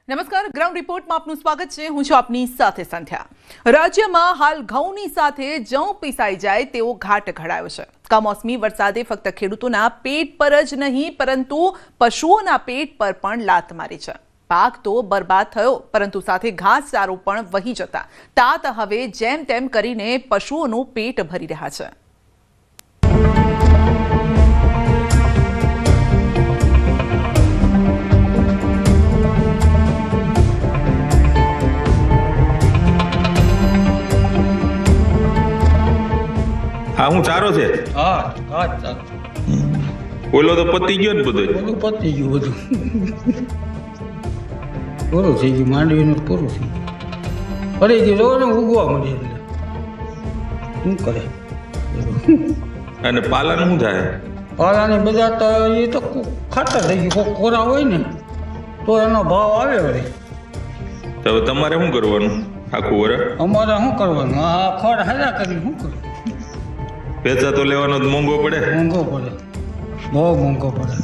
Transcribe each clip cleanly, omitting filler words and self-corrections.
નમસ્કાર, ગ્રાઉન્ડ રિપોર્ટમાં આપનું સ્વાગત છે. હું છું આપની સાથે સંધ્યા. રાજ્યમાં હાલ ઘઉંની સાથે જવ પીસાઈ જાય તેવો ઘાટ ઘડાયો છે. કમોસમી વરસાદે ફક્ત ખેડૂતોના પેટ પર જ નહીં પરંતુ પશુઓના પેટ પર પણ લાત મારી છે. પાક તો બરબાદ થયો પરંતુ સાથે ઘાસચારો પણ વહી જતા તાત હવે જેમ તેમ કરીને પશુઓનું પેટ ભરી રહ્યા છે. હા હું ચારો છે. હા ચાલો. ઓલો તો પતી ગયો ને બધું. બધું પતી ગયું બધું. પૂરું થઈ ગયું, માંડવીનું પૂરું થઈ ગયું. ફરી ગયું ને ઉગવા મળી એટલે શું કરે. અને પાલન શું થાય? પાલાની બધા તો એ તો ખાતર થઈ ગયું. કોરા હોય ને તો એનો ભાવ આવે વળી. તો તમારે શું કરવાનું આખું વર્ષ? અમારે શું કરવાનું? આ ખડ હારા કરી શું કરવું? પૈસા તો લેવાનો જ મોંઘો પડે. મોંઘો પડે, બહુ મોંઘો પડે.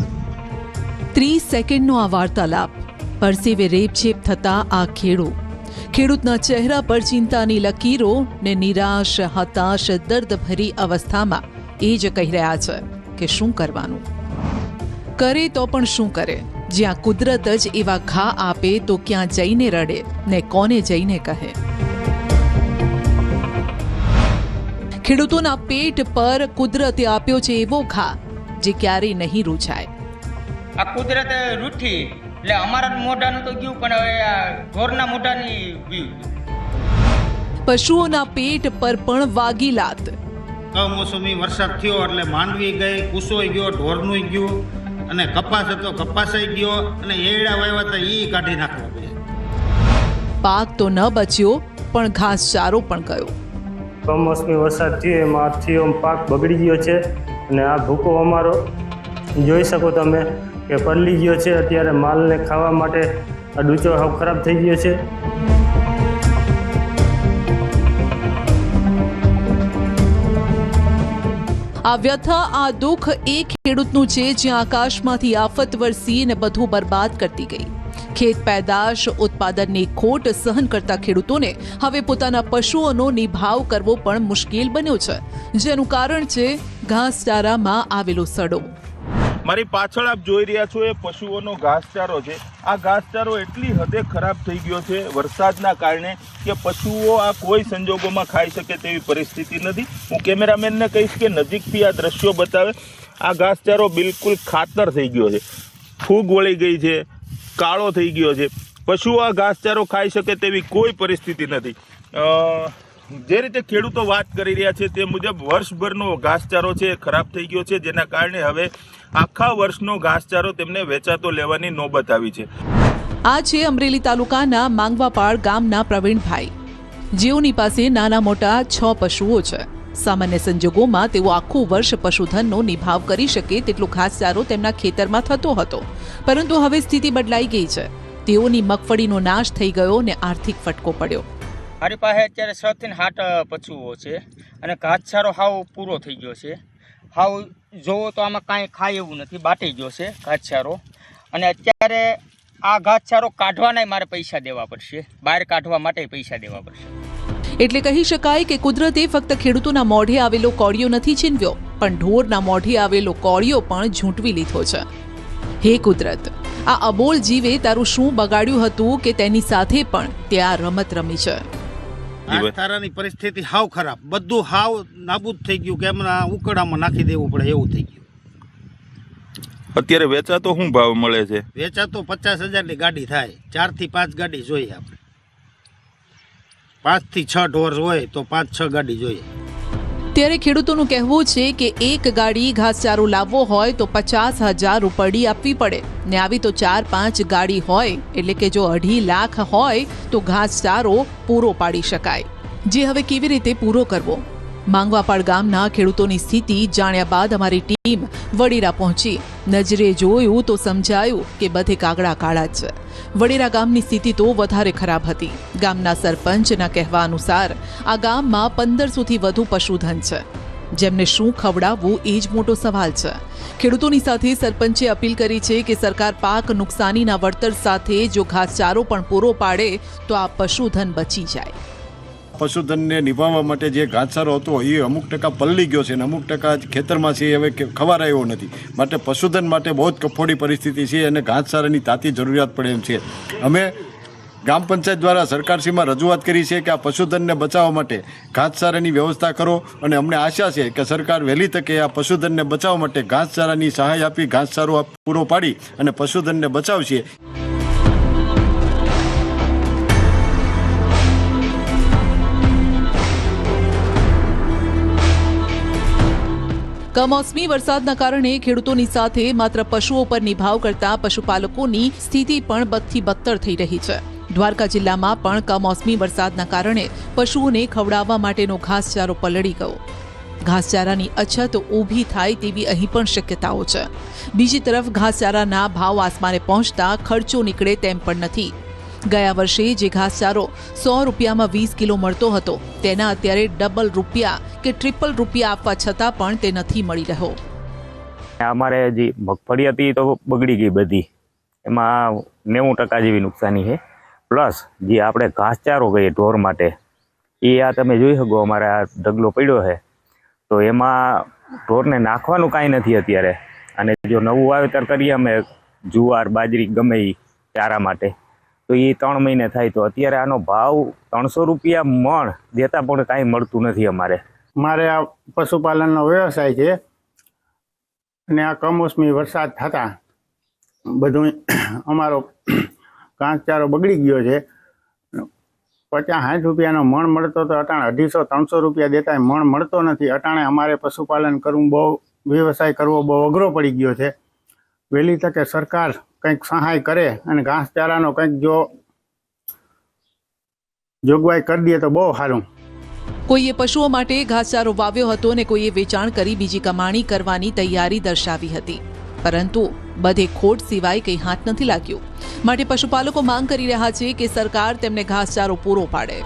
30 સેકન્ડનો આ વાર્તાલાપ પરસેવે રેપઝેપ થતા આ ખેડૂતના ચહેરા પર ચિંતાની લકીરો ને નિરાશ, હતાશ, દર્દભરી અવસ્થામાં એ જ કહી રહ્યા છે કે શું કરવાનું. કરે તો પણ શું કરે? જ્યાં કુદરત જ એવા ઘા આપે તો ક્યાં જઈને રડે ને કોને જઈને કહે. ખેડૂતોના પેટ પર કુદરતે આપ્યો છે એવો ઘા જે ક્યારેય નહીં રૂછાય. આ કુદરતે રૂઠી એટલે અમારા મોઢાનું તો ગયું પણ હવે આ ઢોરના મોઢાની ગયું. પશુઓના પેટ પર પણ વાગી લાત. કમોસમી વરસાદ થયો એટલે માંડવી ગઈ, કુસોય ગયો, ઢોરનું ગયું અને કપાસ હતો કપાસાઈ ગયો અને એડા વાવ્યા હતા એ કાઢી નાખવા પડ્યા. પાક તો ન બચ્યો પણ ઘાસચારો પણ ગયો. કમોસમી વરસાદ થયો એમાં આથી પાક બગડી ગયો છે અને આ ભૂકો અમારો જોઈ શકો તમે કે પલળી ગયો છે. અત્યારે માલને ખાવા માટે આ ડૂચો હાવ ખરાબ થઈ ગયો છે. આ વ્યથા, આ દુઃખ એ ખેડૂતનું છે જ્યાં આકાશમાંથી આફત વરસી ને બધું બરબાદ કરતી ગઈ. ખેત પેદાશ ઉત્પાદનની ખોટ સહન કરતા ખેડૂતોને હવે પોતાના પશુઓનો નિભાવ કરવો પણ મુશ્કેલ બન્યો છે, જેનું કારણ છે ઘાસચારામાં આવેલો સડો. મારી પાછળ આપ જોઈ રહ્યા છો એ પશુઓનો ઘાસચારો છે. આ ઘાસચારો એટલી હદે ખરાબ થઈ ગયો છે વરસાદના કારણે કે પશુઓ આ કોઈ સંજોગોમાં ખાઈ શકે તેવી પરિસ્થિતિ નથી. હું કેમેરામેનને કહીશ કે નજીકથી આ દ્રશ્યો બતાવે. આ ઘાસચારો બિલકુલ ખાતર થઈ ગયો છે, ફૂગ વળી ગઈ છે, કાળો થઈ ગયો છે. પશુઓ આ ઘાસચારો ખાઈ શકે તેવી કોઈ પરિસ્થિતિ નથી. જે રીતે ખેડૂતો વાત કરી રહ્યા છે તે મુજબ વર્ષભરનો ઘાસચારો છે એ ખરાબ થઈ ગયો છે, જેના કારણે હવે આખા વર્ષનો ઘાસચારો તેમને વેચાતો લેવાની નોબત આવી છે. આ છે અમરેલી તાલુકાના માંગવાપાડ ગામના પ્રવીણભાઈ, જેઓની પાસે નાના મોટા 6 પશુઓ છે. સામાન્ય સંજોગોમાં તેઓ આખું વર્ષ પશુધનનો નિભાવ કરી શકે તેટલો ઘાસચારો તેમના ખેતરમાં થતો હતો, પરંતુ હવે સ્થિતિ બદલાઈ ગઈ છે. તેઓની મગફળીનો નાશ થઈ ગયો ને આર્થિક ફટકો પડ્યો. મારી પાસે અત્યારે 6 થી 8 પશુઓ છે અને ઘાસચારો હાવ પૂરો થઈ ગયો છે. હાવ જોવો તો આમાં કાંઈ ખાય એવું નથી, બાટી ગયો છે ઘાસચારો. અને અત્યારે આ ઘાસચારો કાઢવાના મારે પૈસા દેવા પડશે, બહાર કાઢવા માટે પૈસા દેવા પડશે. એટલે કહી શકાય કે કુદરતે ફક્ત ખેડૂતોના મોઢે આવેલો કોળિયો નથી છીનવ્યો, પણ ઢોરના મોઢે આવેલો કોળિયો પણ ઝૂંટવી લીધો છે. હે કુદરત, આ અબોલ જીવે તારું શું બગાડ્યું હતું કે તેની સાથે પણ તે આ રમત રમી છે. ઘાસચારાની પરિસ્થિતિ હાવ ખરાબ, બધું હાવ નાબૂદ થઈ ગયું કે એમના ઉકળામાં નાખી દેવું પડે એવું થઈ ગયું. અત્યારે વેચાતો શું ભાવ મળે છે? વેચાતો 50,000ની ગાડી થાય, 4 થી 5 ગાડી જોઈએ આપણે. 5 થી 6 ઢોર હોય તો 5-6 ગાડી જોઈએ. ત્યારે ખેડૂતોનું કહેવું છે કે એક ગાડી ઘાસચારો લાવવો હોય તો 50,000 રૂપડી આપવી પડે ને આવી તો 4-5 ગાડી હોય એટલે કે જો 2.5 લાખ હોય તો ઘાસચારો પૂરો પાડી શકાય, જે હવે કેવી રીતે પૂરો કરવો? માંગવાપાડ ગામના ખેડૂતોની સ્થિતિ જાણ્યા બાદ અમારી ટીમ વડેરા પહોંચી. નજરે જોયું તો સમજાયું કે બધે કાગડા કાળા જ છે. વડેરા ગામની સ્થિતિ તો વધારે ખરાબ હતી. ગામના સરપંચના કહેવા અનુસાર આ ગામમાં 1500થી વધુ પશુધન છે. જેમને શું ખવડાવવું એ જ મોટો સવાલ છે. ખેડૂતોની સાથે સરપંચે અપીલ કરી છે કે સરકાર પાક નુકસાનીના વળતર સાથે જો ઘાસચારો પણ પૂરો પાડે તો આ પશુધન બચી જાય. પશુધનને નિભાવવા માટે જે ઘાસચારો હતો એ અમુક ટકા પલળી ગયો છે અને અમુક ટકા ખેતરમાં છે હવે ખવારાયો નથી. માટે પશુધન માટે બહુ જ કફોડી પરિસ્થિતિ છે અને ઘાસચારાની તાતી જરૂરિયાત પડે એમ છે. અમે ગ્રામ પંચાયત દ્વારા સરકારશ્રીમાં રજૂઆત કરી છે કે આ પશુધનને બચાવવા માટે ઘાસચારાની વ્યવસ્થા કરો અને અમને આશા છે કે સરકાર વહેલી તકે આ પશુધનને બચાવવા માટે ઘાસચારાની સહાય આપી ઘાસચારો પૂરો પાડી અને પશુધનને બચાવશે. કમોસમી વરસાદના કારણે ખેડૂતોની સાથે માત્ર પશુઓ પર નિભાવ કરતા પશુપાલકોની સ્થિતિ પણ બદથી બદતર થઈ રહી છે. દ્વારકા જિલ્લામાં પણ કમોસમી વરસાદના કારણે પશુઓને ખવડાવવા માટેનો ઘાસચારો પલળી ગયો. ઘાસચારાની અછત ઊભી થાય તેવી અહીં પણ શક્યતાઓ છે. બીજી તરફ ઘાસચારાના ભાવ આસમાને પહોંચતા ખર્ચો નીકળે તેમ પણ નથી. ગયા વર્ષે જે ઘાસચારો 100 રૂપિયામાં 20 કિલો મળતો હતો તેના અત્યારે ડબલ રૂપિયા કે ટ્રિપલ રૂપિયા આપવા છતાં પણ તે નથી મળી રહ્યો. અમારે જે મગફળી હતી તો બગડી ગઈ બધી, એમાં 90% જેવી નુકસાની છે. પ્લસ જે આપણે ઘાસચારો કહીએ ઢોર માટે એ આ તમે જોઈ શકો અમારે આ ઢગલો પડ્યો છે તો એમાં ઢોરને નાખવાનું કાંઈ નથી અત્યારે. અને જો નવું વાવેતર કરીએ અમે જુવાર બાજરી ગમે એ ચારા માટે તો એ 3 મહિને થાય તો અત્યારે આનો ભાવ 300 રૂપિયા મણ દેતા પણ કાંઈ મળતું નથી અમારે. મારે આ પશુપાલનનો વ્યવસાય છે અને આ કમોસમી વરસાદ થતાં બધું અમારો ઘાસચારો બગડી ગયો છે. 50-60 રૂપિયાનો મણ મળતો તો અટાણે 250-300 રૂપિયા દેતા મણ મળતો નથી. અટાણે અમારે પશુપાલન કરવું બહુ વ્યવસાય કરવો બહુ અઘરો પડી ગયો છે. વહેલી તકે સરકાર કંઈક સહાય કરે અને ઘાસચારાનો કંઈક જો જોગવાઈ કરી દે તો બહુ સારું. કોઈએ પશુઓ માટે ઘાસચારો વાવ્યો હતો અને કોઈએ વેચાણ કરી બીજી કમાણી કરવાની તૈયારી દર્શાવી હતી, પરંતુ બધે ખોટ સિવાય કંઈ હાથ નથી લાગ્યું. માટે પશુપાલકો માંગ કરી રહ્યા છે કે સરકાર તેમને ઘાસચારો પૂરો પાડે.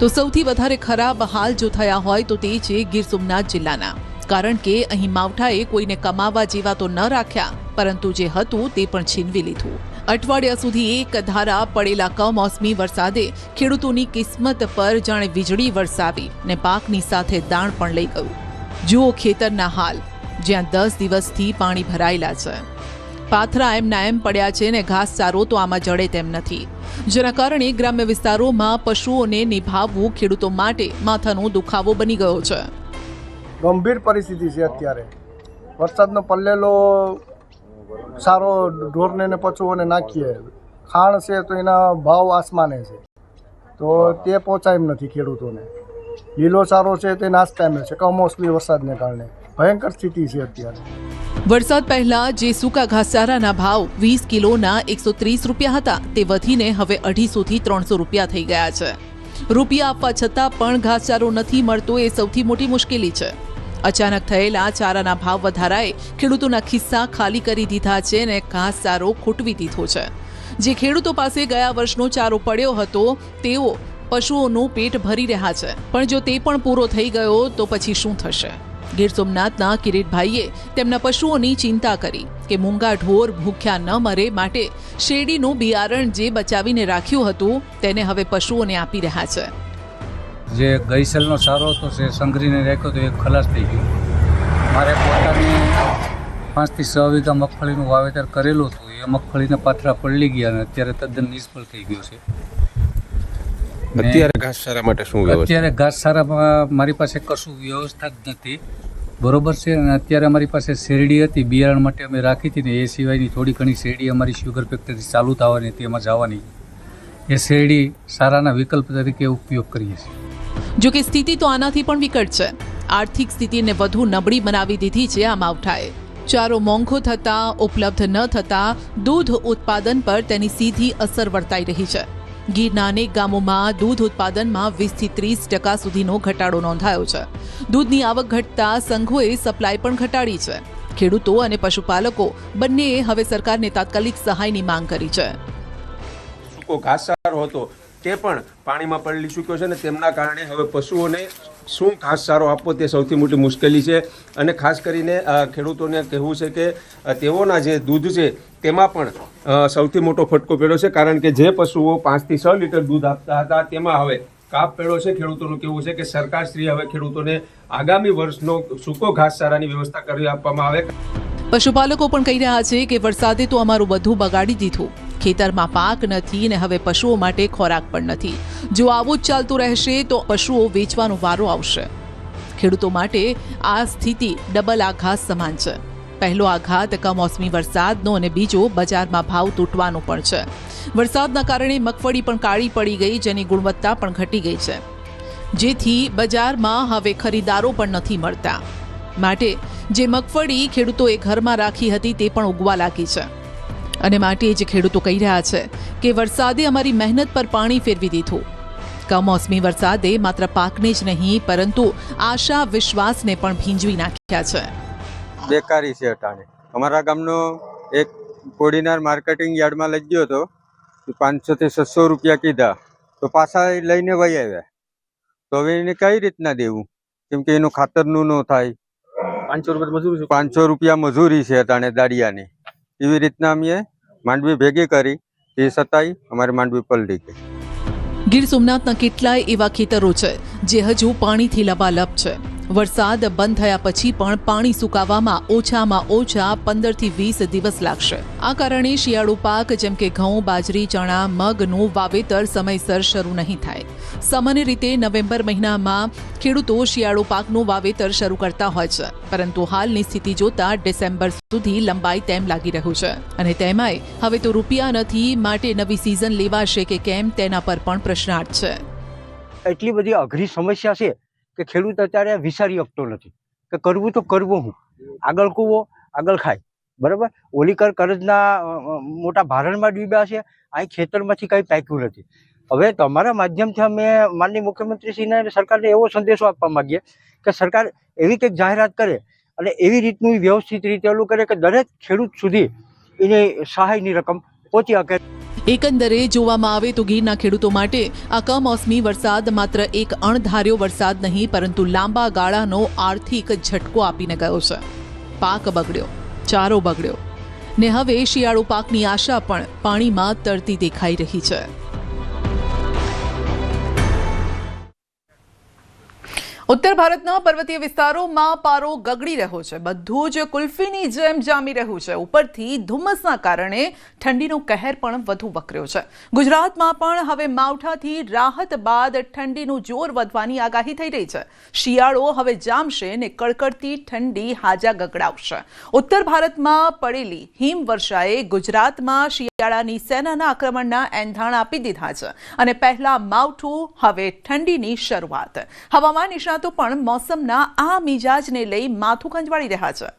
તો સૌથી વધારે ખરાબ હાલ જો થયા હોય તો તે છે ગીર સોમનાથ જિલ્લાના. કારણ કે અહીં માવઠાએ કોઈને કમાવા જેવા તો ન રાખ્યા, પરંતુ જે હતું તે પણ છીનવી લીધું. અઠવાડિયા સુધી એક ધારા પડેલા કમોસમી વરસાદે ખેડૂતોની કિસ્મત પર જાણે વીજળી વરસાવી ને પાકની સાથે દાણ પણ લઈ ગયું. જુઓ ખેતરના હાલ, જ્યાં 10 દિવસથી પાણી ભરાયેલા છે. પાથરા એમના એમ પડ્યા છે ને ઘાસચારો તો આમાં જડે તેમ નથી, જેના કારણે ગ્રામ્ય વિસ્તારોમાં પશુઓને નિભાવવું ખેડૂતો માટે માથાનો દુખાવો બની ગયો છે. ગંભીર પરિસ્થિતિ છે અત્યારે. વરસાદનો પલ્લેલો સારો ઢોરને ને પશુઓને નાખીએ, ખાણ છે તો એના ભાવ આસમાને છે, તો તે પહોંચાય એમ નથી ખેડૂતોને. લીલો ચારો છે તે નાશતા એમ છે કમોસમી વરસાદને કારણે. ભયંકર સ્થિતિ છે અત્યારે. વરસાદ પહેલા જે સૂકા ઘાસચારાના ભાવ 20 કિલોના 130 રૂપિયા હતા તે વધીને હવે 250 થી 300 રૂપિયા થઈ ગયા છે. રૂપિયા આપવા છતાં પણ ઘાસચારો નથી મળતો એ સૌથી મોટી મુશ્કેલી છે. અચાનક થયેલા ચારાના ભાવ વધારાએ ખેડૂતોના ખિસ્સા ખાલી કરી દીધા છે અને ઘાસચારો ખૂટવી દીધો છે. જે ખેડૂતો પાસે ગયા વર્ષનો ચારો પડ્યો હતો તેઓ પશુઓનું પેટ ભરી રહ્યા છે, પણ જો તે પણ પૂરો થઈ ગયો તો પછી શું થશે? ગીર સોમનાથના કિરીટભાઈએ તેમના પશુઓની ચિંતા કરી કે મૂંગા ઢોર ભૂખ્યા ન મરે માટે શેરડીનું બિયારણ જે બચાવીને રાખ્યું હતું તેને હવે પશુઓને આપી રહ્યા છે. જે ગઈ સાલનો સારો હતો તે સંઘરીને રાખ્યો તો એ ખલાસ થઈ ગયો. મારે પોતાની 5 થી 6 વીઘા મગફળીનું વાવેતર કરેલું હતું, એ મગફળીના પાથરા પલળી ગયા અને અત્યારે તદ્દન નિષ્ફળ થઈ ગયો છે. અત્યારે ઘાસચારા માટે શું વ્યવસ્થા? અત્યારે ઘાસચારામાં મારી પાસે કશું વ્યવસ્થા જ નથી, બરોબર છે. અને અત્યારે અમારી પાસે શેરડી હતી બિયારણ માટે અમે રાખી હતી ને એ સિવાયની થોડી ઘણી શેરડી અમારી શુગર ફેક્ટરી ચાલુ થવાની હતી, એમાં જવાની. એ શેરડી સારાના વિકલ્પ તરીકે ઉપયોગ કરીએ છીએ. જો કે સ્થિતિ તો આનાથી પણ વિકટ છે. આર્થિક સ્થિતિને વધુ નબળી બનાવી દીધી છે આ માવઠાએ. ચારો મોંઘો થતાં, ઉપલબ્ધ ન થતાં દૂધ ઉત્પાદન પર તેની સીધી અસર વર્તાઈ રહી છે. ગીરના અનેક ગામોમાં દૂધ ઉત્પાદનમાં 20 થી 30% સુધીનો ઘટાડો નોંધાયો છે. દૂધની આવક ઘટતા સંઘોએ સપ્લાય પણ ઘટાડી છે. ખેડૂતો અને પશુપાલકો બંનેએ હવે સરકારને તાત્કાલિક સહાયની માંગ કરી છે. સૂકો ઘાસચારો હતો તે પણ પાણીમાં પલળી ચૂક્યો છે અને તેમના કારણે હવે પશુઓને શું ઘાસચારો આપવો તે સૌથી મોટી મુશ્કેલી છે. અને ખાસ કરીને ખેડૂતોને કહેવું છે કે તેઓના જે દૂધ છે તેમાં પણ સૌથી મોટો ફટકો પડ્યો છે, કારણ કે જે પશુઓ 5 થી 6 લીટર દૂધ આપતા હતા તેમાં હવે કાપ પડ્યો છે. ખેડૂતોનું કહેવું છે કે સરકારશ્રી હવે ખેડૂતોને આગામી વર્ષનો સૂકો ઘાસચારાની વ્યવસ્થા કરી આપવામાં આવે. પશુપાલકો પણ કહી રહ્યા છે કે વરસાદે તો અમારું બધું બગાડી દીધું. ખેતરમાં પાક નથી ને હવે પશુઓ માટે ખોરાક પણ નથી. જો આવું જ ચાલતું રહેશે તો પશુઓ વેચવાનો વારો આવશે. ખેડૂતો માટે આ સ્થિતિ ડબલ આઘાત સમાન છે. પહેલો આઘાત કમોસમી વરસાદનો અને બીજો બજારમાં ભાવ તૂટવાનો પણ છે. વરસાદના કારણે મગફળી પણ કાળી પડી ગઈ, જેની ગુણવત્તા પણ ઘટી ગઈ છે, જેથી બજારમાં હવે ખરીદારો પણ નથી મળતા. માટે જે મગફળી ખેડૂતોએ ઘરમાં રાખી હતી તે પણ ઉગવા લાગી છે. અને માટે જ ખેડૂતો કહી રહ્યા છે કે વરસાદે અમારી મહેનત પર પાણી ફેરવી દીધું. કમોસમી વરસાદે માત્ર પાકને જ નહીં પરંતુ આશા વિશ્વાસને પણ ભીંજવી નાખ્યા છે. બેકારી છે અટાણે. અમારા ગામનો એક કોડીનાર માર્કેટિંગ યાર્ડમાં લઈ ગયો હતો, 500 થી 600 રૂપિયા કીધા તો પાછા લઈને વહી આવ્યા. તો હવે એને કઈ રીતના દેવું, કેમ કે એનું ખાતરનું ન થાય. 500 રૂપિયા મજૂરી છે અટાણે દાડિયાની. એવી રીતના અમે માંડવી ભેગી કરી, તે છતાંય અમારી માંડવી પલળી ગઈ. ગીર સોમનાથના કેટલાય એવા ખેતરો છે જે હજુ પાણીથી લબાલબ છે. વરસાદ બંધ થયા પછી પણ પાણી સુકાવામાં ઓછામાં ઓછા 15 થી 20 દિવસ લાગશે. આ કારણે શિયાળુ પાક જેમ કે ઘઉં, બાજરી, ચણા, મગનું વાવેતર સમયસર શરૂ નહીં થાય. સામાન્ય રીતે નવેમ્બર મહિનામાં ખેડૂતો શિયાળુ પાકનું વાવેતર શરૂ કરતા હોય છે, પરંતુ હાલની સ્થિતિ જોતા ડિસેમ્બર સુધી લંબાઈ તેમ લાગી રહ્યું છે. અને તેમાંય હવે તો રૂપિયા નથી, માટે નવી સિઝન લેવાશે કે કેમ તેના પર પણ પ્રશ્નાર્થ છે. એટલી બધી અઘરી સમસ્યા છે કે ખેડૂત અત્યારે વિચારી શકતો નથી કે કરવું તો કરવું હું. આગળ કૂવો આગળ ખાય, બરાબર. ઓલીકર કરજના મોટા ભારણમાં ડૂબ્યા છે, અહીં ખેતરમાંથી કંઈ પાક્યું નથી. હવે તમારા માધ્યમથી અમે માનનીય મુખ્યમંત્રીશ્રીને અને સરકારને એવો સંદેશો આપવા માંગીએ કે સરકાર એવી કંઈક જાહેરાત કરે અને એવી રીતનું વ્યવસ્થિત રીતે ઓલું કરે કે દરેક ખેડૂત સુધી એની સહાયની રકમ પહોંચી શકે. એકંદરે જોવામાં આવે તો ગીરના ખેડૂતો માટે આ કમોસમી વરસાદ માત્ર એક અણધાર્યો વરસાદ નહીં પરંતુ લાંબા ગાળાનો આર્થિક ઝટકો આપીને ગયો છે. પાક બગડ્યો, ચારો બગડ્યો ને હવે શિયાળુ પાકની આશા પણ પાણીમાં તરતી દેખાઈ રહી છે. ઉત્તર ભારતના પર્વતીય વિસ્તારોમાં પારો ગગડી રહ્યો છે. બધું જ કુલ્ફીની જેમ જામી રહ્યું છે. ઉપરથી ધુમ્મસના કારણે ઠંડીનો કહેર પણ વધુ વકર્યો છે. ગુજરાતમાં પણ હવે માવઠાથી રાહત બાદ ઠંડીનું જોર વધવાની આગાહી થઈ રહી છે. શિયાળો હવે જામશે ને કડકડતી ઠંડી હાજા ગગડાવશે. ઉત્તર ભારતમાં પડેલી હિમવર્ષાએ ગુજરાતમાં શિયાળાની સેનાના આક્રમણના એંધાણ આપી દીધા છે અને પહેલા માવઠું, હવે ઠંડીની શરૂઆત. હવામાન નિષ્ણાતો પણ મોસમના આ મિજાજને લઈ માથું ખંજવાળી રહ્યા છે.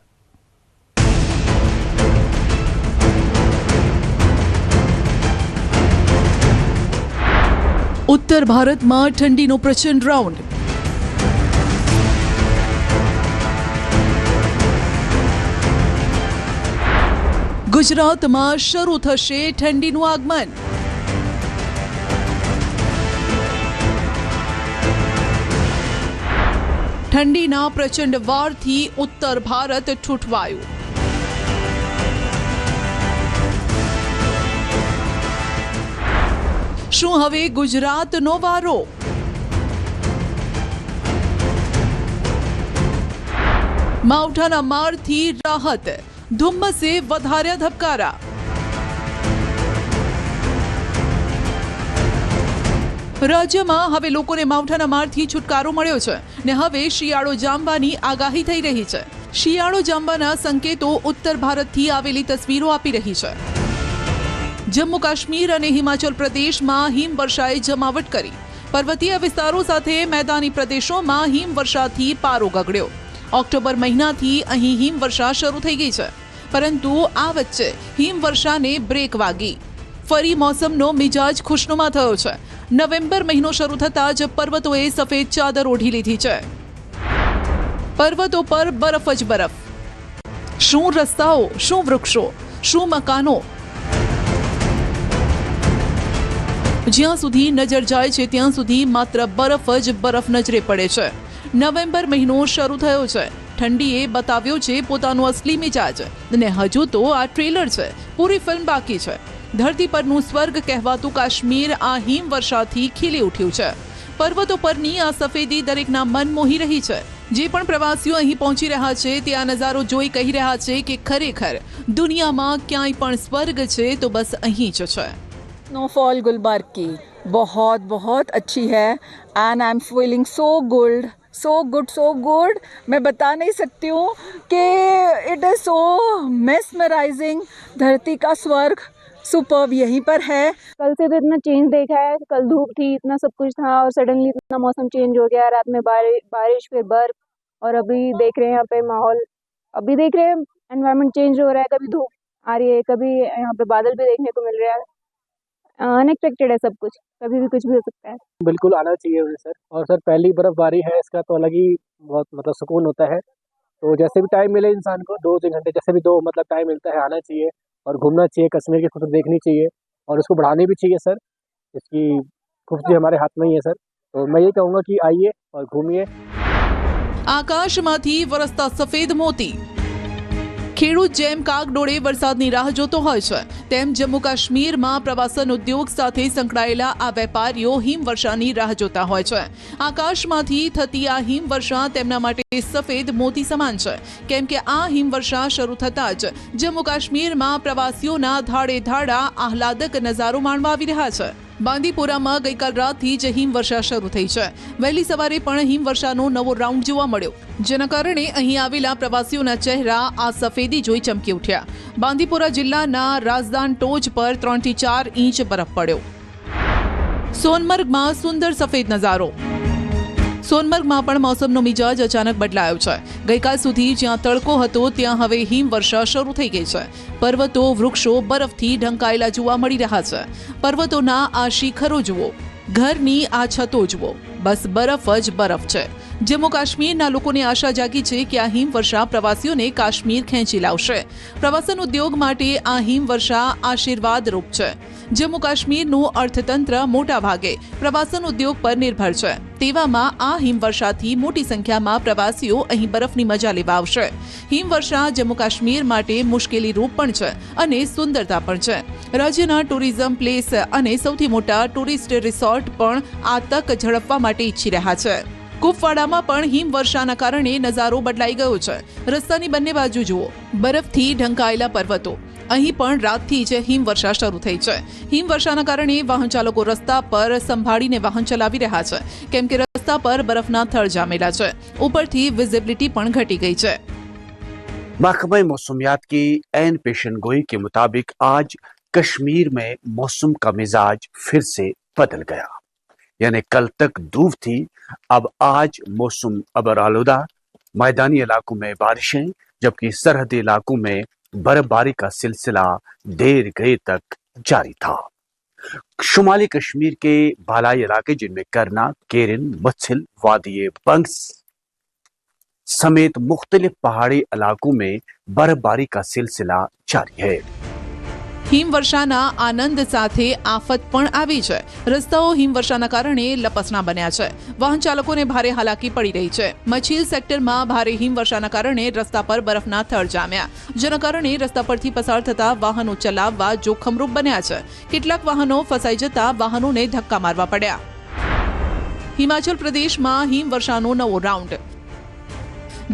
ઉત્તર ભારતમાં ઠંડીનો પ્રચંડ રાઉન્ડ. ગુજરાતમાં શરૂ થશે ઠંડીનું આગમન. ઠંડીના પ્રચંડ વારથી ઉત્તર ભારત ઠૂઠવાયું. શું હવે ગુજરાતનો વારો? માવઠાના મારથી રાહત, ધુમ્મસે વધાર્યા ધબકારા. રાજ્યમાં હવે લોકોને માવઠાના મારથી છુટકારો મળ્યો છે ને હવે શિયાળો જામવાની આગાહી થઈ રહી છે. શિયાળો જામવાના સંકેતો ઉત્તર ભારતથી આવેલી તસવીરો આપી રહી છે. જમ્મુ કાશ્મીર અને હિમાચલ પ્રદેશમાં હિમવર્ષાએ જમાવટ કરી. પર્વતીય વિસ્તારો સાથે મેદાની પ્રદેશોમાં હિમવર્ષાથી પારો ગગડ્યો. ઓક્ટોબર મહિનાથી અહીં હિમવર્ષા શરૂ થઈ ગઈ છે, પરંતુ આ વચ્ચે હિમવર્ષાને બ્રેક વાગી. ફરી મોસમનો મિજાજ ખુશનુમા થયો છે. નવેમ્બર મહિનો શરૂ થતાં જ પર્વતોએ સફેદ ચાદર ઓઢી લીધી છે. પર્વતો પર બરફ જ બરફ. શું રસ્તાઓ, શું વૃક્ષો, શું મકાનો? જ્યાં સુધી નજર જાય છે ત્યાં સુધી માત્ર બરફ જ બરફ નજરે પડે છે. નવેમ્બર મહિનો શરૂ થયો છે. ઠંડીએ બતાવ્યો છે પોતાનો અસલી મિજાજ અને હજુ તો આ ટ્રેલર છે, પૂરી ફિલ્મ બાકી છે. ધરતી પરનું સ્વર્ગ કહેવાતું કાશ્મીર આ હિમવર્ષાથી ખીલી ઉઠ્યું છે. પર્વતો પરની આ સફેદી દરેકના મન મોહી રહી છે. જે પણ પ્રવાસીઓ અહીં પહોંચી રહ્યા છે તે આ નજારો જોઈ કહી રહ્યા છે કે ખરેખર દુનિયામાં ક્યાંય પણ સ્વર્ગ છે તો બસ અહીં જ છે. स्नोफॉल गुलबर्ग की बहुत अच्छी है and I am feeling so good मैं बता नहीं सकती हूँ कि इट इज़ सो मेस्मराइजिंग. धरती का स्वर्ग सुपर्ब यहीं पर है. कल से तो इतना चेंज देखा है. कल धूप थी, इतना सब कुछ था और सडनली इतना मौसम चेंज हो गया. रात में बारिश फिर बर्फ और अभी देख रहे हैं यहाँ पे माहौल, अभी देख रहे हैं एनवायरनमेंट चेंज हो रहा है. कभी धूप आ रही है, कभी यहाँ पे बादल भी देखने को मिल रहा है. अनएक्सपेक्टेड है सब कुछ, कभी भी कुछ भी हो सकता है. बिल्कुल आना चाहिए उन्हें सर. और सर पहली बर्फबारी है, इसका तो अलग ही बहुत मतलब सुकून होता है. तो जैसे भी टाइम मिले इंसान को 2-3 घंटे जैसे भी मतलब टाइम मिलता है आना चाहिए और घूमना चाहिए. कश्मीर की खूबसूरती देखनी चाहिए और उसको बढ़ानी भी चाहिए सर. इसकी खूबसूरती हमारे हाथ में ही है सर. तो मैं ये कहूँगा कि आइए और घूमिए. આકાશમાંથી વરસતા સફેદ મોતી. ખેડૂત જેમ કાગડોળે વરસાદની રાહ જોતો હોય છે તેમ જમ્મુ કાશ્મીરમાં પ્રવાસન ઉદ્યોગ સાથે સંકળાયેલા આ વેપારીઓ હિમવર્ષાની રાહ જોતા હોય છે. આકાશમાંથી થતી આ હિમવર્ષા તેમના માટે સફેદ મોતી સમાન છે, કેમ કે આ હિમવર્ષા શરૂ થતાં જ જમ્મુ કાશ્મીરમાં પ્રવાસીઓના ધાડે ધાડા આહલાદક નજારો માણવા આવી રહ્યા છે. બાંદીપોરામાં ગઈકાલ રાતથી જ હિમવર્ષા શરૂ થઈ છે. વહેલી સવારે પણ હિમવર્ષાનો નવો રાઉન્ડ જોવા મળ્યો, જેના કારણે અહીં આવેલા પ્રવાસીઓના ચહેરા આ સફેદી જોઈ ચમકી ઉઠ્યા. બાંદીપોરા જિલ્લાના રાજદાન ટોચ પર 3 થી 4 ઇંચ બરફ પડ્યો. સોનમર્ગમાં સુંદર સફેદ નજારો. સોનમર્ગમાં પણ મોસમનો મિજાજ અચાનક બદલાયો છે. ગઈકાલ સુધી જ્યાં તડકો હતો ત્યાં હવે હિમવર્ષા શરૂ થઈ ગઈ છે. પર્વતો, વૃક્ષો બરફથી ઢંકાયેલા જોવા મળી રહ્યા છે. પર્વતોના આ શિખરો જુઓ, ઘરની આ છતો જુઓ, બસ બરફ જ બરફ છે. જમ્મુ કાશ્મીરના લોકોને આશા જાગી છે કે આ હિમવર્ષા પ્રવાસીઓને કાશ્મીર ખેંચી લાવશે. પ્રવાસન ઉદ્યોગ માટે આ હિમવર્ષા આશીર્વાદરૂપ છે. જમ્મુ કાશ્મીરનું અર્થતંત્ર મોટા ભાગે પ્રવાસન ઉદ્યોગ પર નિર્ભર છે. તેવામાં આ હિમવર્ષાથી મોટી સંખ્યામાં પ્રવાસીઓ અહીં બરફની મજા લેવા આવશે. હિમવર્ષા જમ્મુ કાશ્મીર માટે મુશ્કેલી રૂપ પણ છે અને સુંદરતા પણ છે. રાજ્યના ટુરિઝમ પ્લેસ અને સૌથી મોટા ટુરિસ્ટ રિસોર્ટ પણ આ તક ઝડપવા માટે ઈચ્છી રહ્યા છે. કુપવાડામાં પણ હિમવર્ષાના કારણે નજારો બદલાઈ ગયો છે. રસ્તાની બંને બાજુ જુઓ, બરફથી ઢંકાયેલા પર્વતો. અહીં પણ રાતથી જ હિમવર્ષા શરૂ થઈ છે. હિમવર્ષાના કારણે વાહન ચાલકો રસ્તા પર સંભાળીને વાહન ચલાવી રહ્યા છે, કેમ કે રસ્તા પર બરફના થર જામેલા છે. ઉપરથી વિઝિબિલિટી પણ ઘટી ગઈ છે. महकमा मौसमियात की ऐन पेशन गोई के मुताबिक आज कश्मीर में मौसम का मिजाज फिर से बदल गया. यानी कल तक धूप थी, अब आज मौसम अबर आलूदा. मैदानी इलाकों में बारिशें, जबकि सरहदी इलाकों में बर्फबारी का सिलसिला देर गए तक जारी था. शुमाली कश्मीर के बालाई इलाके जिनमें करना, केरन, मत्सिल, वादी बंग्स समेत मुख्तलिफ पहाड़ी इलाकों में बर्फबारी का सिलसिला जारी है. હિમવર્ષાના આનંદ સાથે આફત પણ આવી છે. રસ્તાઓ હિમવર્ષાના કારણે લપસણા બન્યા છે. વાહન ચાલકોને ભારે હાલાકી પડી રહી છે. મછીલ સેક્ટરમાં ભારે હિમવર્ષાના કારણે રસ્તા પર બરફના થર જામ્યા, જેના કારણે રસ્તા પરથી પસાર થતા વાહનો ચલાવવા જોખમરૂપ બન્યા છે. કેટલાક વાહનો ફસાઈ જતા વાહનોને ધક્કા મારવા પડ્યા. હિમાચલ પ્રદેશમાં હિમવર્ષાનો નવો રાઉન્ડ.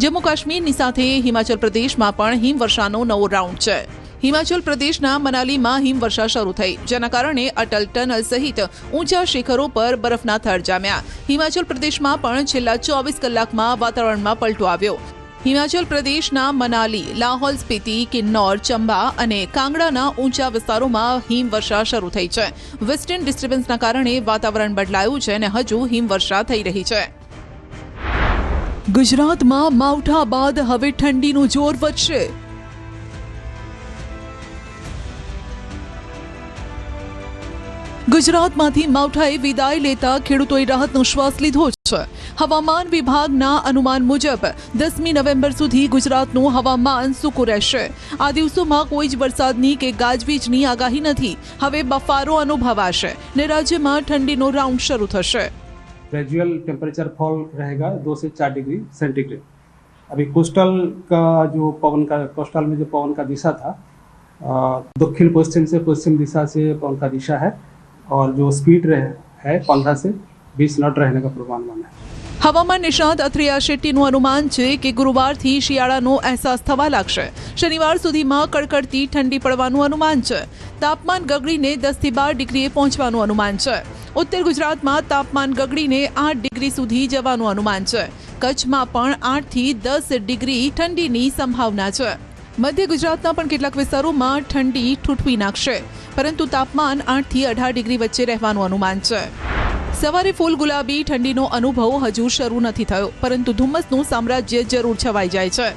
જમ્મુ કાશ્મીરની સાથે હિમાચલ પ્રદેશમાં પણ હિમવર્ષાનો નવો રાઉન્ડ છે. હિમાચલ પ્રદેશના મનાલીમાં હિમવર્ષા શરૂ થઈ, જેના કારણે અટલ ટનલ સહિત ઊંચા શિખરો પર બરફના થર જામ્યા. હિમાચલ પ્રદેશમાં પણ છેલ્લા 24 કલાકમાં વાતાવરણમાં પલટો આવ્યો. હિમાચલ પ્રદેશના મનાલી, લાહોલ સ્પીતિ, કિન્નોર, ચંબા અને કાંગડાના ઊંચા વિસ્તારોમાં હિમવર્ષા શરૂ થઈ છે. વેસ્ટર્ન ડિસ્ટર્બન્સના કારણે વાતાવરણ બદલાયું છે અને હજુ હિમવર્ષા થઈ રહી છે. ગુજરાતમાં માવઠા બાદ હવે ઠંડીનું જોર વધશે. ગુજરાતમાંથી માવઠાએ વિદાય લેતા ખેડૂતોએ રાહતનો શ્વાસ લીધો છે. છે. હવામાન વિભાગના અનુમાન મુજબ 10મી નવેમ્બર સુધી ગુજરાતનું હવામાન સૂકું રહેશે. આ દિવસોમાં કોઈ જ વરસાદની કે ગાજવીજની આગાહી નથી. હવે બફારો અનુભવાશે ને રાજ્યમાં ઠંડીનો રાઉન્ડ શરૂ થશે. ग्रेजुअल टेम्परेचर फॉल रहेगा 2 से 4 डिग्री सेंटीग्रेड. अभी कोस्टल में जो पवन का दिशा था दक्षिण पश्चिम से पश्चिम दिशा से पवन का दिशा है और जो स्पीड है 15 से 20 नॉट रहने का पूर्वानुमान है. હવામાન નિષ્ણાત અથિયા શેટ્ટીનું અનુમાન છે કે ગુરુવારથી શિયાળાનો અહેસાસ થવા લાગશે. શનિવાર સુધીમાં કડકડતી ઠંડી પડવાનું અનુમાન છે. તાપમાન ગગડીને 10 થી 12 ડિગ્રીએ પહોંચવાનું અનુમાન છે. ઉત્તર ગુજરાતમાં તાપમાન ગગડીને 8 ડિગ્રી સુધી જવાનું અનુમાન છે. કચ્છમાં પણ 8 થી 10 ડિગ્રી ઠંડીની સંભાવના છે. મધ્ય ગુજરાતના પણ કેટલાક વિસ્તારોમાં ઠંડી ઠૂઠવી નાખશે, પરંતુ તાપમાન 8 થી 18 ડિગ્રી વચ્ચે રહેવાનું અનુમાન છે. સવારે ફૂલ ગુલાબી ઠંડીનો અનુભવ હજુ શરૂ નથી થયો, પરંતુ ધુમ્મસનું સામ્રાજ્ય જરૂર છવાઈ જાય છે.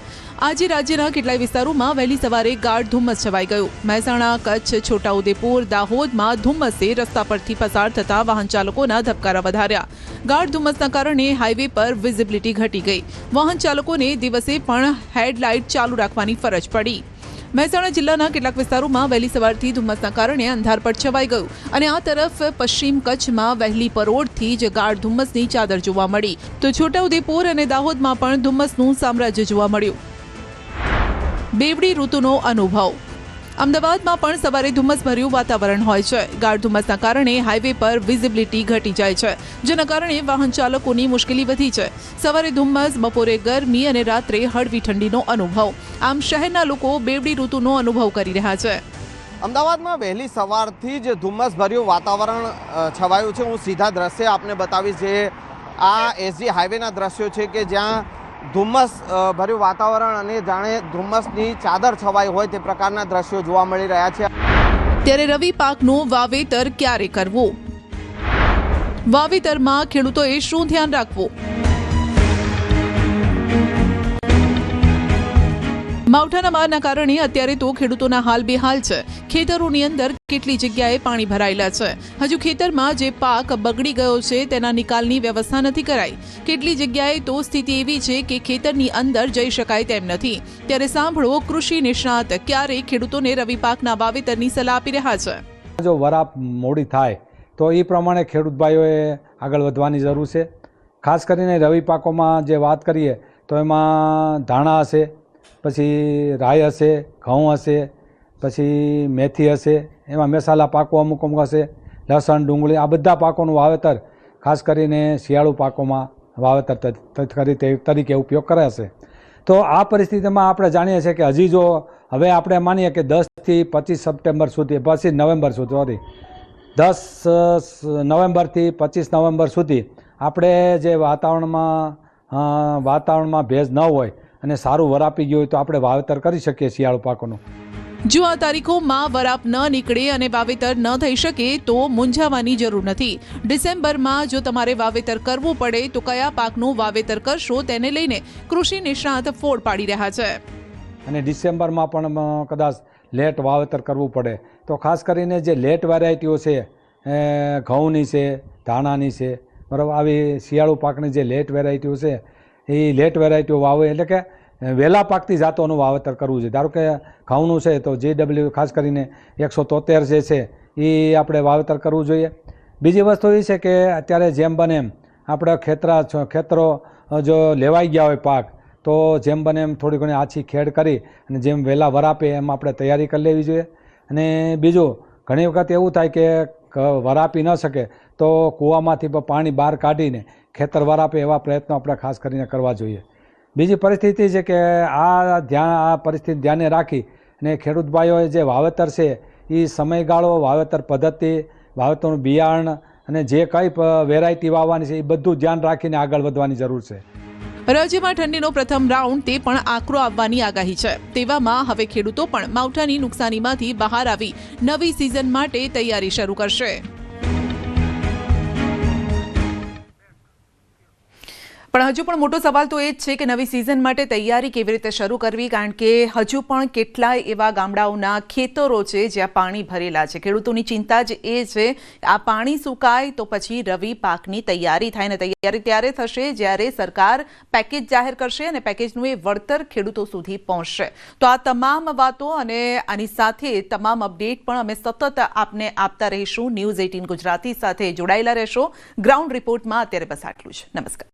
આજે રાજ્યના કેટલાય વિસ્તારોમાં વહેલી સવારે ગાઢ ધુમ્મસ છવાઈ ગયું. મહેસાણા, કચ્છ, છોટાઉદેપુર, દાહોદમાં ધુમ્મસે રસ્તા પરથી પસાર થતા વાહન ચાલકોના ધબકારા વધાર્યા. ગાઢ ધુમ્મસના કારણે હાઈવે પર વિઝિબિલિટી ઘટી ગઈ. વાહન ચાલકોને દિવસે પણ હેડલાઇટ ચાલુ રાખવાની ફરજ પડી. મહેસાણા જિલ્લાના કેટલાક વિસ્તારોમાં વહેલી સવારથી ધુમ્મસના કારણે અંધારપટ છવાઈ ગયું અને આ તરફ પશ્ચિમ કચ્છમાં વહેલી પરોઢથી જ ગાઢ ધુમ્મસની ચાદર જોવા મળી, તો છોટાઉદેપુર અને દાહોદમાં પણ ધુમ્મસનું સામ્રાજ્ય જોવા મળ્યું. બેવડી ઋતુનો અનુભવ. અમદાવાદમાં પણ સવારે ધુમ્મસભર્યું વાતાવરણ હોય છે. ગાઢ ધુમ્મસના કારણે હાઈવે પર વિઝિબિલિટી ઘટી જાય છે, જેના કારણે વાહન ચાલકોની મુશ્કેલી વધી છે. સવારે ધુમ્મસ, બપોરે ગરમી અને રાત્રે હળવી ઠંડીનો અનુભવ. આમ શહેરના લોકો બેવડી ઋતુનો અનુભવ કરી રહ્યા છે. અમદાવાદમાં વહેલી સવારથી જ ધુમ્મસભર્યું વાતાવરણ છવાયું છે. હું સીધા દ્રશ્ય આપને બતાવીશ. જે આ એસજી હાઈવેના દ્રશ્યો છે કે જ્યાં ધુમ્મસ ભર્યું વાતાવરણ અને જાણે ધુમ્મસની ચાદર છવાઈ હોય તે પ્રકારના દ્રશ્યો જોવા મળી રહ્યા છે. ત્યારે રવિ પાકનું વાવેતર ક્યારે કરવું? વાવેતરમાં ખેડૂતોએ શું ધ્યાન રાખવું? માવઠાના મારના કારણે અત્યારે તો ખેડૂતોના હાલ બેહાલ છે. ખેતરોની અંદર કેટલી જગ્યાએ પાણી ભરાયેલા છે. હજુ ખેતરમાં જે પાક બગડી ગયો છે તેના નિકાલની વ્યવસ્થા નથી કરાઈ. કેટલી જગ્યાએ તો સ્થિતિ એવી છે કે ખેતરની અંદર જઈ શકાય તેમ નથી. ત્યારે સાંભળો કૃષિ નિષ્ણાત ક્યારે ખેડૂતોને રવિ પાકના વાવેતરની સલાહ આપી રહ્યા છે. જો વરાપ મોડી થાય તો એ પ્રમાણે ખેડૂત ભાઈઓએ આગળ વધવાની જરૂર છે. ખાસ કરીને રવિ પાકોમાં જે વાત કરીએ તો એમાં ધાણા હશે, પછી રાઈ હશે, ઘઉં હશે, પછી મેથી હશે, એમાં મસાલા પાકો અમુક હશે, લસણ, ડુંગળી, આ બધા પાકોનું વાવેતર ખાસ કરીને શિયાળુ પાકોમાં વાવેતર તરીકે ઉપયોગ કરે છે. તો આ પરિસ્થિતિમાં આપણે જાણીએ છીએ કે હજી જો હવે આપણે માનીએ કે 10 થી 25 સપ્ટેમ્બર સુધી, પછી નવેમ્બર સુધી, 10 નવેમ્બરથી 25 નવેમ્બર સુધી આપણે જે વાતાવરણમાં ભેજ ન હોય અને સારું વરાપી ગયું હોય તો આપણે વાવેતર કરી શકીએ શિયાળુ પાકોનું. જો આ તારીખોમાં વરાપ ન નીકળે અને વાવેતર ન થઈ શકે તો મૂંઝાવાની જરૂર નથી. ડિસેમ્બરમાં જો તમારે વાવેતર કરવું પડે તો કયા પાકનું વાવેતર કરશો તેને લઈને કૃષિ નિષ્ણાત ફોડ પાડી રહ્યા છે. અને ડિસેમ્બરમાં પણ કદાચ લેટ વાવેતર કરવું પડે તો ખાસ કરીને જે લેટ વેરાયટીઓ છે, ઘઉંની છે, ધાણાની છે, બરાબર, આવી શિયાળુ પાકની જે લેટ વેરાયટીઓ છે એ લેટ વેરાયટીઓ વાવે, એટલે કે વહેલા પાકતી જાતોનું વાવેતર કરવું જોઈએ. ધારો કે ઘઉંનું છે તો JW ખાસ કરીને 173 જે છે એ આપણે વાવેતર કરવું જોઈએ. બીજી વસ્તુ એ છે કે અત્યારે જેમ બને એમ આપણે ખેતરો જો લેવાઈ ગયા હોય પાક તો જેમ બને એમ થોડી ઘણી આછી ખેડ કરી અને જેમ વહેલા વરાપે એમ આપણે તૈયારી કરી લેવી જોઈએ. અને બીજું, ઘણી વખત એવું થાય કે વરાપી ન શકે તો કૂવામાંથી પાણી બહાર કાઢીને ખેતર વરાપે એવા પ્રયત્નો આપણે ખાસ કરીને કરવા જોઈએ. બીજી પરિસ્થિતિ છે કે આ પરિસ્થિતિ ધ્યાને રાખી અને ખેડૂત ભાઈઓએ જે વાવેતર છે એ સમયગાળો, વાવેતર પદ્ધતિ, વાવેતરનું બિયારણ અને જે કંઈ વેરાયટી વાવવાની છે એ બધું ધ્યાન રાખીને આગળ વધવાની જરૂર છે. રાજ્યમાં ઠંડીનો પ્રથમ રાઉન્ડ તે પણ આકરો આવવાની આગાહી છે. તેવામાં હવે ખેડૂતો પણ માવઠાની નુકસાનીમાંથી બહાર આવી નવી સિઝન માટે તૈયારી શરૂ કરશે. પણ હજુ પણ મોટો સવાલ તો એ જ છે કે નવી સિઝન માટે તૈયારી કેવી રીતે શરૂ કરવી, કારણ કે હજુ પણ કેટલાય એવા ગામડાઓના ખેતરો છે જ્યાં પાણી ભરેલા છે. ખેડૂતોની ચિંતા જ એ છે આ પાણી સુકાય તો પછી રવિ પાકની તૈયારી થાય, ને તૈયારી ત્યારે થશે જ્યારે સરકાર પેકેજ જાહેર કરશે અને પેકેજનું એ વળતર ખેડૂતો સુધી પહોંચશે. તો આ તમામ વાતો અને આની સાથે તમામ અપડેટ પણ અમે સતત આપને આપતા રહીશું. ન્યૂઝ 18 ગુજરાતી સાથે જોડાયેલા રહેશો. ગ્રાઉન્ડ રિપોર્ટમાં અત્યારે બસ આટલું જ. નમસ્કાર.